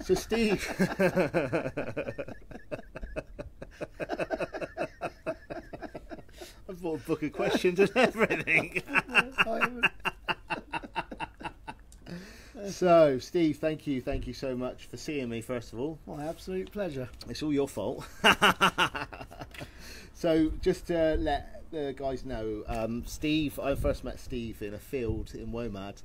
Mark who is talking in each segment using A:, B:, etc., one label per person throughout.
A: So Steve, I've bought a book of questions and everything. So Steve, thank you so much for seeing me, first of all.
B: My absolute pleasure.
A: It's all your fault. So just to let the guys know, Steve, I first met Steve in a field in Womad.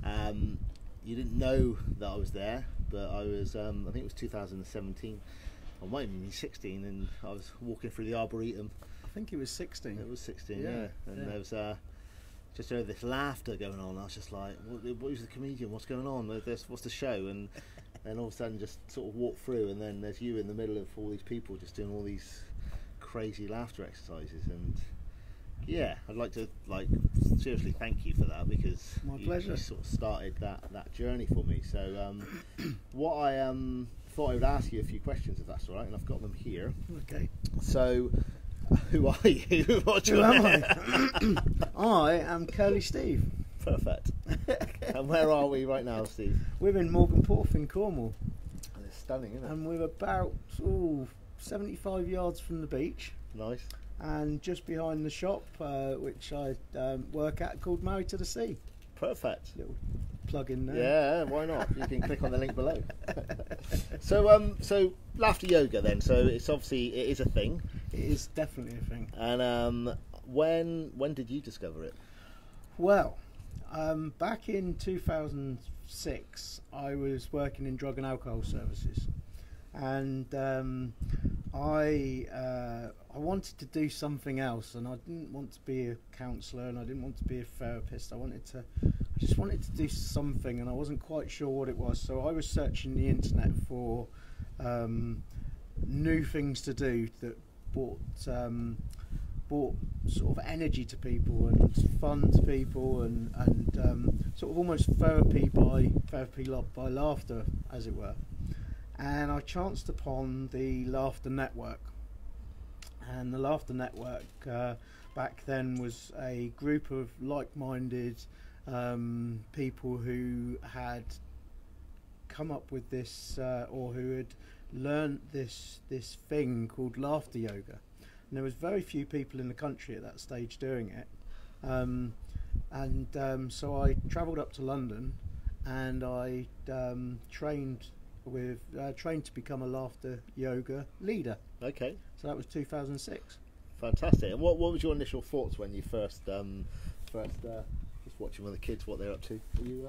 A: You didn't know that I was there, but I was, I think it was 2017, I might even be 16, and I was walking through the Arboretum.
B: I think it was 16.
A: It was 16, yeah. And there was just heard this laughter going on. I was just like, what is the comedian? What's going on? What's the show? And then all of a sudden just sort of walk through, and then there's you in the middle of all these people just doing all these crazy laughter exercises. And yeah, I'd like to seriously thank you for that, because
B: my pleasure.
A: You sort of started that journey for me. So what I thought I would ask you a few questions, if that's all right, and I've got them here.
B: Okay.
A: So who are you?
B: Who am I? I am Curly Steve.
A: Perfect. And where are we right now, Steve?
B: We're in Morganporth in Cornwall.
A: It's stunning, isn't it?
B: And we're about 75 yards from the beach.
A: Nice.
B: And just behind the shop, which I work at, called Married to the Sea.
A: Perfect.
B: Little plug in there.
A: Yeah, why not? You can click on the link below. So laughter yoga then. So it's obviously, it is a thing.
B: It is definitely a thing.
A: And when did you discover it?
B: Well, back in 2006, I was working in drug and alcohol services, and I wanted to do something else, and I didn't want to be a counsellor, and I didn't want to be a therapist. I just wanted to do something, and I wasn't quite sure what it was. So I was searching the internet for new things to do that brought sort of energy to people and fun to people, and sort of almost therapy by laughter, as it were. And I chanced upon the Laughter Network. And the Laughter Network back then was a group of like-minded people who had come up with this, or who had learnt this thing called laughter yoga. And there was very few people in the country at that stage doing it. So I travelled up to London, and I trained to become a laughter yoga leader.
A: Okay.
B: So that was 2006.
A: Fantastic. And what was your initial thoughts when you first just watching with the kids, what they're up to? Were you,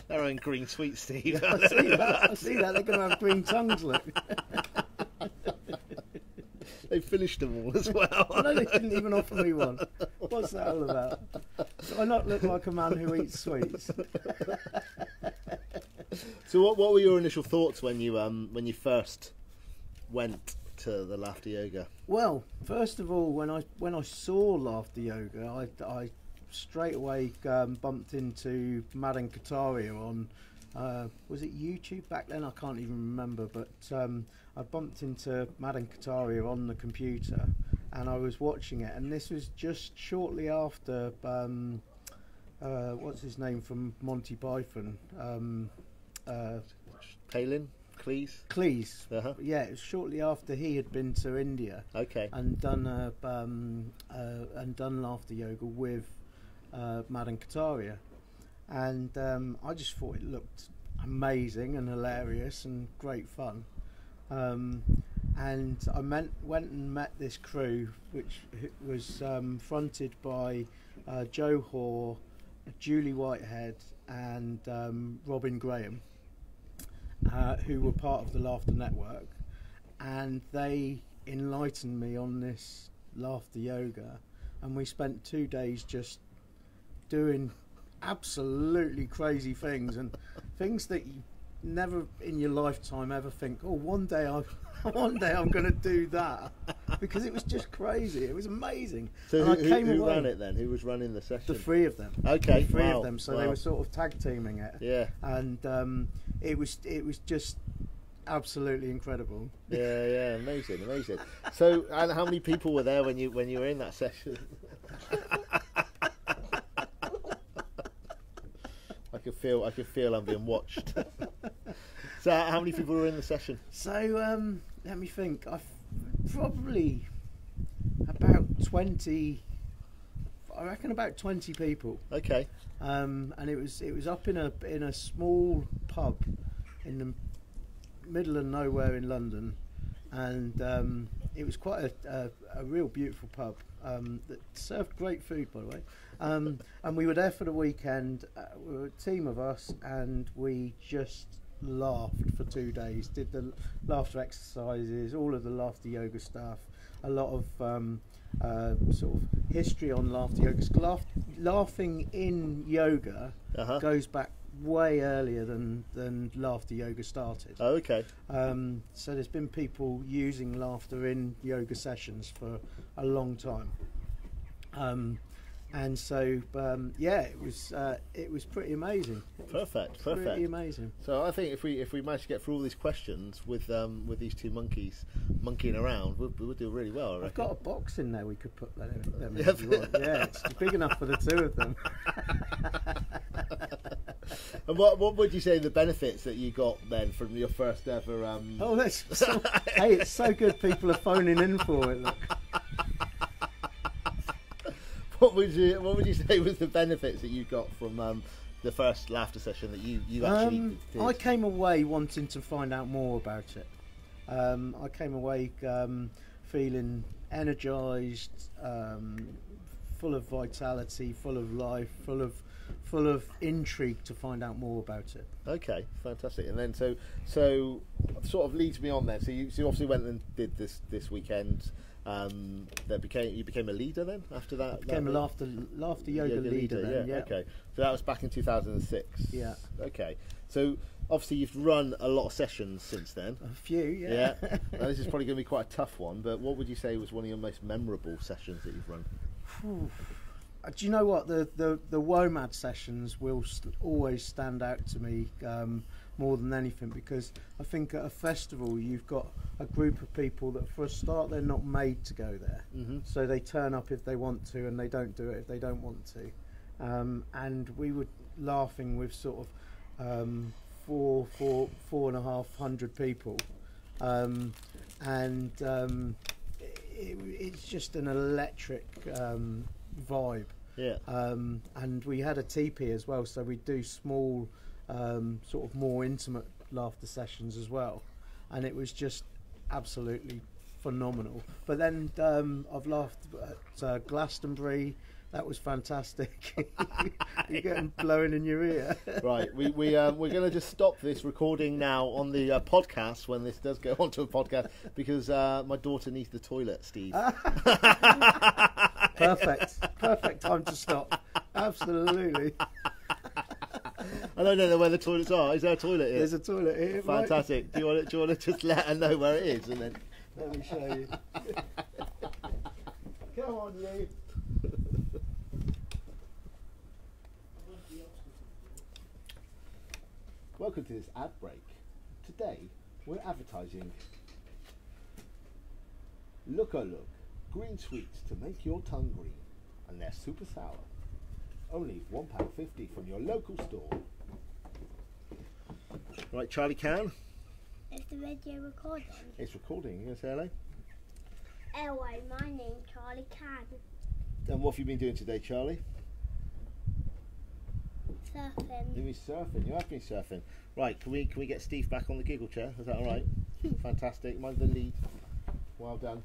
A: they're on green sweets, Steve.
B: I see that. They're going to have green tongues, look.
A: They finished them all as well.
B: No, they didn't even offer me one. What's that all about? Do I not look like a man who eats sweets?
A: So what were your initial thoughts when you first went to the laughter yoga?
B: Well, first of all, when I saw laughter yoga, I straight away bumped into Madan Kataria on was it YouTube back then? I can't even remember, but I bumped into Madan Kataria on the computer, and I was watching it, and this was just shortly after what's his name from Monty Python?
A: Palin? Cleese?
B: Cleese.
A: Uh-huh.
B: Yeah, it was shortly after he had been to India.
A: Okay.
B: And done laughter yoga with Madan Kataria, and I just thought it looked amazing and hilarious and great fun. And I went and met this crew, which was fronted by Joe Hoare, Julie Whitehead, and Robin Graham, who were part of the Laughter Network, and they enlightened me on this laughter yoga, and we spent 2 days just doing absolutely crazy things, and things that you never in your lifetime ever think, oh, one day I'm going to do that, because it was just crazy. It was amazing.
A: So who ran it then? Who was running the session?
B: The three of them.
A: Okay,
B: the three of them. So they were sort of tag teaming it.
A: Yeah.
B: And it was just absolutely incredible.
A: Yeah, amazing. So, and how many people were there when you were in that session? I could feel I'm being watched. So, how many people were in the session?
B: So, let me think. I've probably about 20. I reckon about 20 people.
A: Okay.
B: And it was up in a small pub in the middle of nowhere in London, and it was quite a real beautiful pub that served great food, by the way. And we were there for the weekend. We were a team of us, and we just laughed for 2 days. Did the laughter exercises, all of the laughter yoga stuff, a lot of sort of history on laughter yoga. Laughing in yoga goes back way earlier than laughter yoga started.
A: Oh, okay.
B: So there's been people using laughter in yoga sessions for a long time. And so it was pretty amazing.
A: Perfect.
B: Pretty amazing.
A: So I think if we manage to get through all these questions with these two monkeys monkeying around, we'll do really well, I reckon.
B: I've got a box in there we could put them in if you want. Yeah, it's big enough for the two of them.
A: And what would you say the benefits that you got then from your first ever?
B: Hey, it's so good. People are phoning in for it. Look.
A: What would you say was the benefits that you got from the first laughter session that you actually did?
B: I came away wanting to find out more about it. I came away feeling energised, full of vitality, full of life, full of intrigue to find out more about it.
A: Okay, fantastic. And then so sort of leads me on then. So you obviously went and did this weekend. You became a leader then after that.
B: I became a laughter yoga leader then. Yeah.
A: Okay, so that was back in 2006.
B: Yeah.
A: Okay, so obviously you've run a lot of sessions since then.
B: A few, yeah.
A: Yeah. Now this is probably going to be quite a tough one, but what would you say was one of your most memorable sessions that you've run?
B: Do you know what, the WOMAD sessions will always stand out to me more than anything, because I think at a festival you've got a group of people that for a start they're not made to go there, so they turn up if they want to and they don't do it if they don't want to, and we were laughing with sort of 4,500 people, it's just an electric vibe.
A: Yeah.
B: And we had a teepee as well, so we do small sort of more intimate laughter sessions as well, and it was just absolutely phenomenal. But then I've laughed at Glastonbury. That was fantastic. You're getting blowing in your ear.
A: Right, we're going to just stop this recording now on the podcast when this does go onto a podcast, because my daughter needs the toilet, Steve. Perfect time to stop. Absolutely.
B: I
A: don't know where the toilets are. Is there a toilet here?
B: There's a toilet here.
A: Fantastic. Right? Do you want to just let her know where it is, and then
B: let me show you. Come on, you.
A: Welcome to this ad break. Today we're advertising Look green sweets to make your tongue green, and they're super sour. Only £1.50 from your local store. Right, Charlie Cann?
C: Is the radio recording?
A: It's recording. You going to say hello?
C: Hello, my name's Charlie Cann.
A: And what have you been doing today, Charlie?
C: Surfing.
A: You've been surfing. You have been surfing. Right, can we get Steve back on the giggle chair? Is that all right? Fantastic. Mine's the lead. Well done.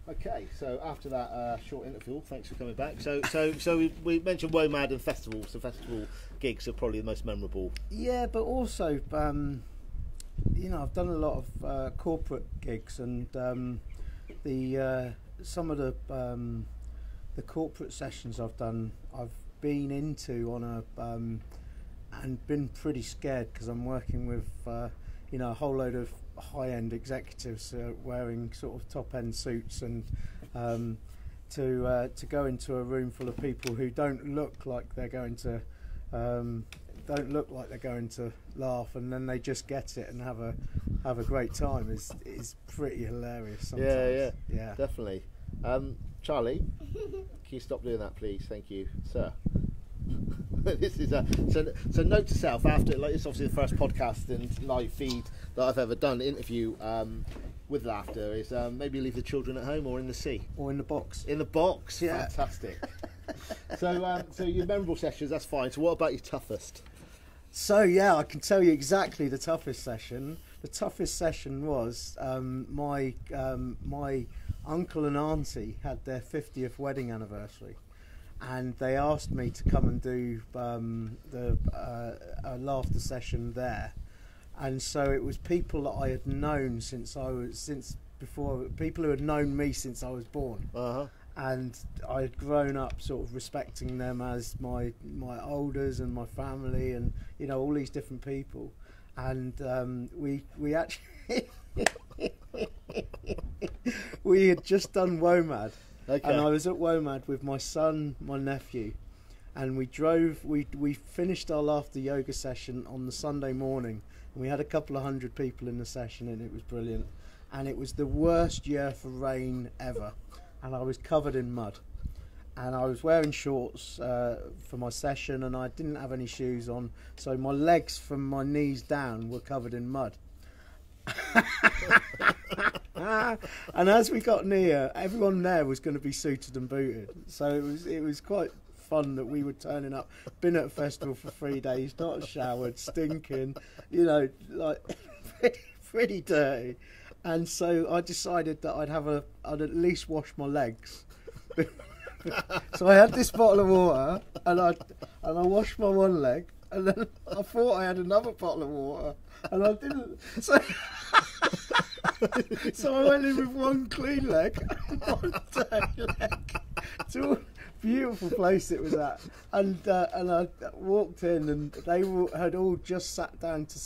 A: Okay, so after that short interval, thanks for coming back. So we mentioned WOMAD and festivals. So festival gigs are probably the most memorable.
B: Yeah, but also, I've done a lot of corporate gigs, and some of the corporate sessions I've done, I've been into on a and been pretty scared, because I'm working with a whole load of high-end executives wearing sort of top-end suits, and to go into a room full of people who don't look like they're going to don't look like they're going to laugh, and then they just get it and have a great time is pretty hilarious sometimes.
A: Yeah, definitely. Charlie, can you stop doing that, please? Thank you, sir. This is so note to self, after, like, it's obviously the first podcast and live feed that I've ever done, interview with laughter, is maybe leave the children at home or in the sea
B: Or in the box.
A: in the box.
B: Yeah.
A: Fantastic. So your memorable sessions, that's fine. So what about your toughest?
B: So yeah, I can tell you exactly the toughest session. The toughest session was my uncle and auntie had their 50th wedding anniversary, and they asked me to come and do a laughter session there. And so it was people that I had known people who had known me since I was born.
A: Uh-huh.
B: And I had grown up sort of respecting them as my elders and my family, and you know, all these different people. And we actually we had just done WOMAD,
A: Okay.
B: and I was at WOMAD with my son, my nephew, and we finished our laughter yoga session on the Sunday morning, and we had a couple of hundred people in the session, and it was brilliant. And it was the worst year for rain ever, and I was covered in mud, and I was wearing shorts for my session, and I didn't have any shoes on, so my legs from my knees down were covered in mud. And as we got near, everyone there was going to be suited and booted, so it was quite fun that we were turning up, been at a festival for 3 days, not showered, stinking, you know, like pretty dirty. And so I decided that I'd at least wash my legs. So I had this bottle of water, and I washed my one leg, and then I thought I had another bottle of water, and I didn't. So I went in with one clean leg and one dirty leg to a beautiful place it was at, and I walked in, and they had all just sat down to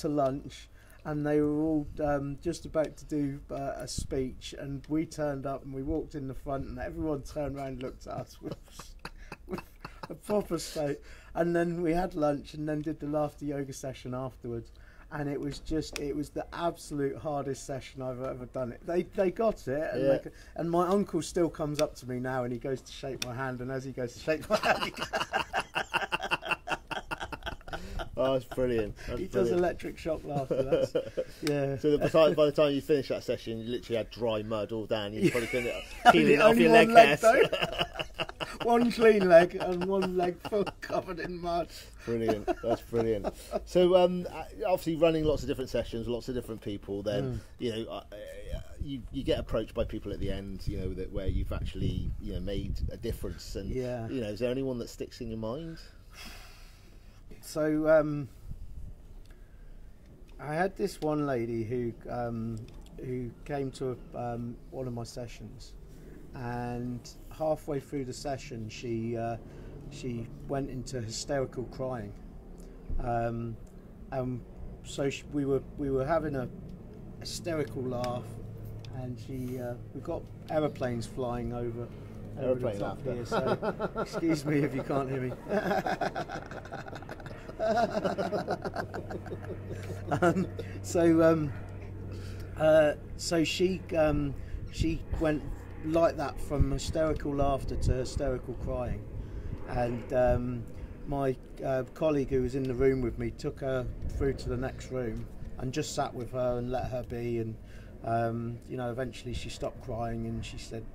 B: lunch. And they were all just about to do a speech, and we turned up and we walked in the front, and everyone turned around and looked at us with a proper state. And then we had lunch, and then did the laughter yoga session afterwards, and it was the absolute hardest session I've ever done. They got it, and,
A: Yeah.
B: and my uncle still comes up to me now, and he goes to shake my hand, and as he goes to shake my hand,
A: Oh, that's brilliant.
B: he does electric shock laughter. That's, yeah.
A: So by the time you finished that session, you literally had dry mud all down. You probably couldn't peel
B: Only
A: it off your
B: one
A: leg hairs.
B: One clean leg and one leg full covered in mud.
A: Brilliant. That's brilliant. So obviously running lots of different sessions, lots of different people. Then you know you get approached by people at the end. You know where you've actually made a difference. And is there anyone that sticks in your mind?
B: So I had this one lady who came to one of my sessions, and halfway through the session she went into hysterical crying, and so we were having a hysterical laugh, and we got aeroplanes flying over the top here, so excuse me if you can't hear me. So she went like that, from hysterical laughter to hysterical crying, and my colleague who was in the room with me took her through to the next room and just sat with her and let her be, and eventually she stopped crying, and she said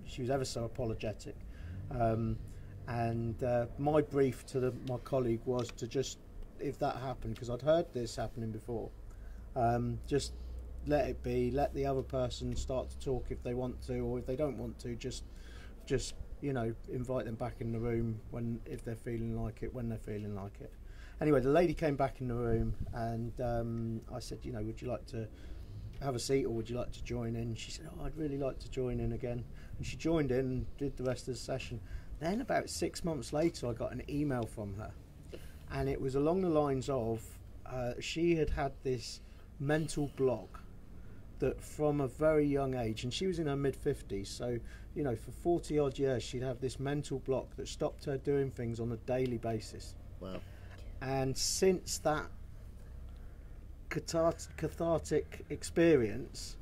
B: she was ever so apologetic. And my brief to my colleague was to just, if that happened, because I'd heard this happening before, just let it be, let the other person start to talk if they want to, or if they don't want to, just invite them back in the room if they're feeling like it, when they're feeling like it. Anyway, the lady came back in the room, and I said, would you like to have a seat, or would you like to join in? She said, I'd really like to join in again. And she joined in and did the rest of the session. Then about 6 months later, I got an email from her, and it was along the lines of she had this mental block that from a very young age, and she was in her mid-50s, so, you know, for 40 odd years she'd have this mental block that stopped her doing things on a daily basis.
A: Wow.
B: And since that cathartic experience,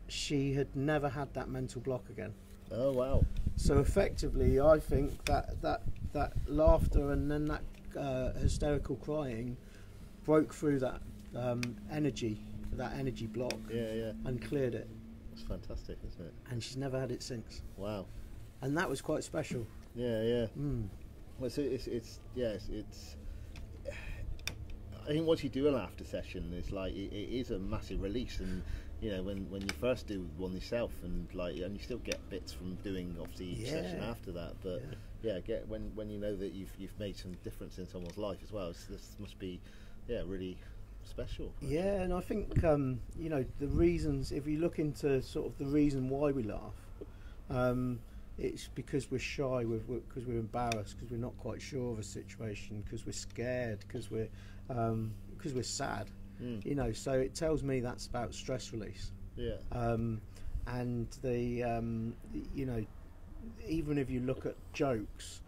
B: she had never had that mental block again.
A: Oh wow.
B: So effectively, I think that laughter and then that hysterical crying broke through that energy block, and cleared it.
A: That's fantastic, isn't it?
B: And she's never had it since.
A: Wow.
B: And that was quite special.
A: Yeah.
B: Mm.
A: Well, it's I think once you do a laughter session, it's like it is a massive release, and you know when you first do one yourself, and you still get bits from doing obviously each session after that, but when you know that you've made some difference in someone's life as well, this must be really special.
B: Yeah, and I think you know, the reasons, if you look into sort of the reason why we laugh, it's because we're shy, because we're embarrassed, because we're not quite sure of a situation, because we're scared, because we're sad. You know, so it tells me that's about stress release. Yeah. And the you know, even if you look at jokes,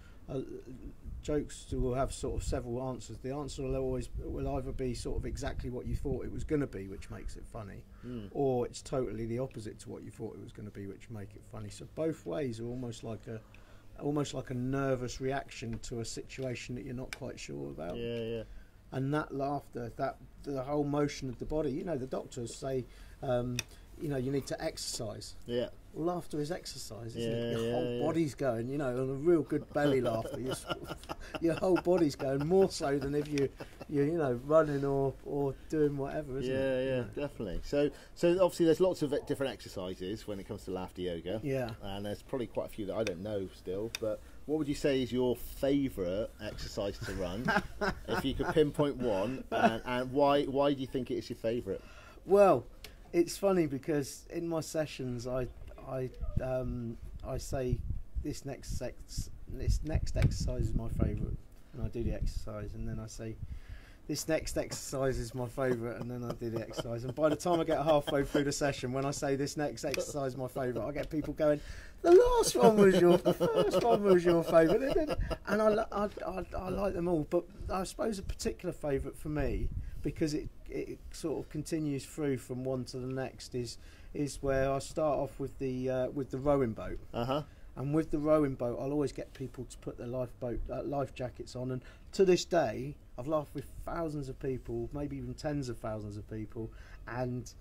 B: jokes will have sort of several answers. The answer will either be sort of exactly what you thought it was going to be, which makes it funny, or it's totally the opposite to what you thought it was going to be, which make it funny. So both ways are almost like a nervous reaction to a situation that you're not quite sure about. Yeah. And that laughter, the whole motion of the body, you know, the doctors say, you know, you need to exercise. Yeah. Well, laughter is exercise, isn't it? Your whole body's going, you know, on a real good belly laughter. Your whole body's going, more so than if you're you know, running or doing whatever, isn't it?
A: Yeah, definitely. So obviously there's lots of different exercises when it comes to laughter yoga. Yeah. And there's probably quite a few that I don't know still, but what would you say is your favourite exercise to run? If you could pinpoint one, and why do you think it is your favourite?
B: Well, it's funny because in my sessions I say this next exercise is my favourite, and I do the exercise, and then I say this next exercise is my favourite, and then I do the exercise, and by the time I get halfway through the session, when I say this next exercise is my favourite, I get people going, the first one was your favourite, and I like them all, but I suppose a particular favourite for me, because it sort of continues through from one to the next, is where I start off with the rowing boat. And with the rowing boat, I'll always get people to put their life jackets on. And to this day, I've laughed with thousands of people, maybe even tens of thousands of people, and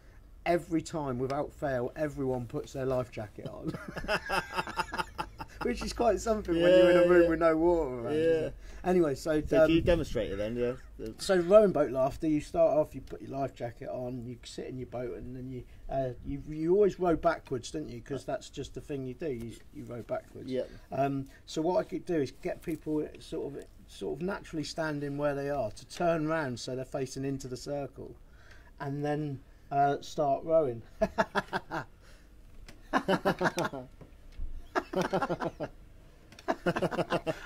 B: every time, without fail, everyone puts their life jacket on. Which is quite something when you're in a room with no water around. Yeah. Anyway, so
A: do you demonstrate it then? Yeah.
B: So rowing boat laughter, you start off, you put your life jacket on, you sit in your boat, and then you always row backwards, don't you? Because that's just the thing you do. You row backwards. Yeah. So what I could do is get people sort of naturally standing where they are to turn round so they're facing into the circle, and then start rowing.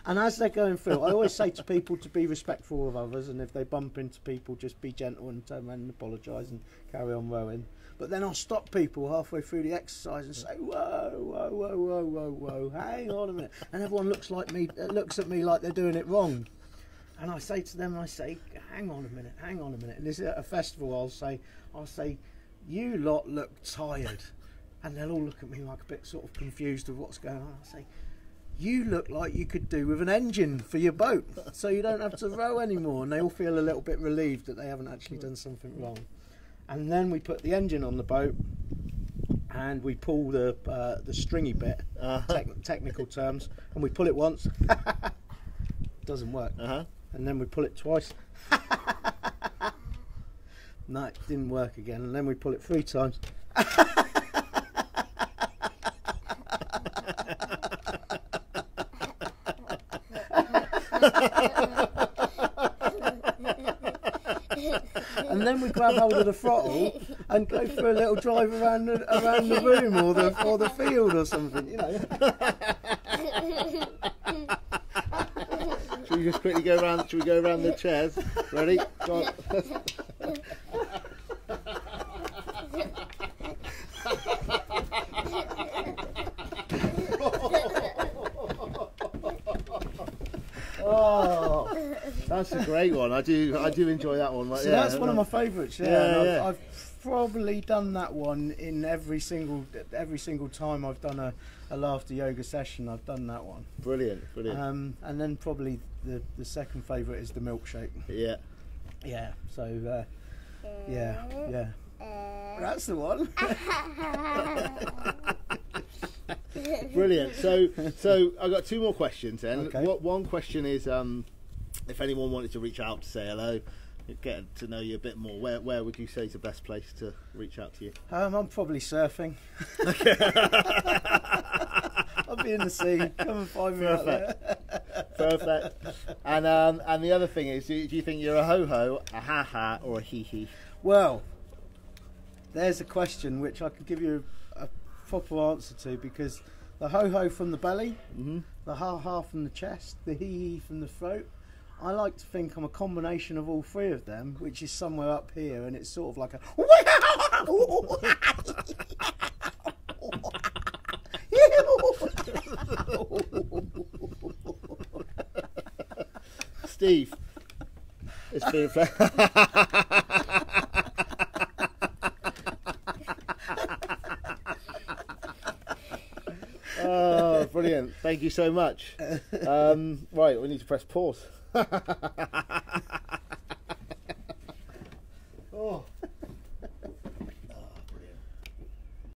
B: And as they're going through, I always say to people to be respectful of others, and if they bump into people, just be gentle and turn around and apologise and carry on rowing. But then I'll stop people halfway through the exercise and say, whoa, hang on a minute. And everyone looks at me like they're doing it wrong. And I say to them, hang on a minute. And this is at a festival, I'll say, you lot look tired. And they'll all look at me like a bit sort of confused of what's going on. I'll say, you look like you could do with an engine for your boat, so you don't have to row anymore. And they all feel a little bit relieved that they haven't actually done something wrong. And then we put the engine on the boat, and we pull the stringy bit, technical terms, and we pull it once. Doesn't work. And then we pull it twice. No, it didn't work again. And then we pull it 3 times. And then we grab hold of the throttle and go for a little drive around the room or the field or something, you know.
A: Should we just quickly go around? Should we go around the chairs? Ready? Go on. Oh, that's a great one. I do enjoy that one.
B: So that's one of my favourites. I've probably done that one in every single time I've done a laughter yoga session. I've done that one.
A: Brilliant.
B: And then probably the second favourite is the milkshake.
A: Yeah.
B: Yeah. So yeah. That's the one.
A: Brilliant. So I've got two more questions then.
B: Okay.
A: One question is if anyone wanted to reach out to say hello, get to know you a bit more, where would you say is the best place to reach out to you?
B: I'm probably surfing. I'll be in the sea. Come and find me out there.
A: Perfect. And the other thing is, do you think you're a ho-ho, a ha-ha, or a hee-hee?
B: Well, there's a question which I could give you a proper answer to, because the ho-ho from the belly, the ha-ha from the chest, the hee-hee from the throat, I like to think I'm a combination of all three of them, which is somewhere up here, and it's sort of like a
A: Steve, it's been a Oh, brilliant. Thank you so much. Right, we need to press pause.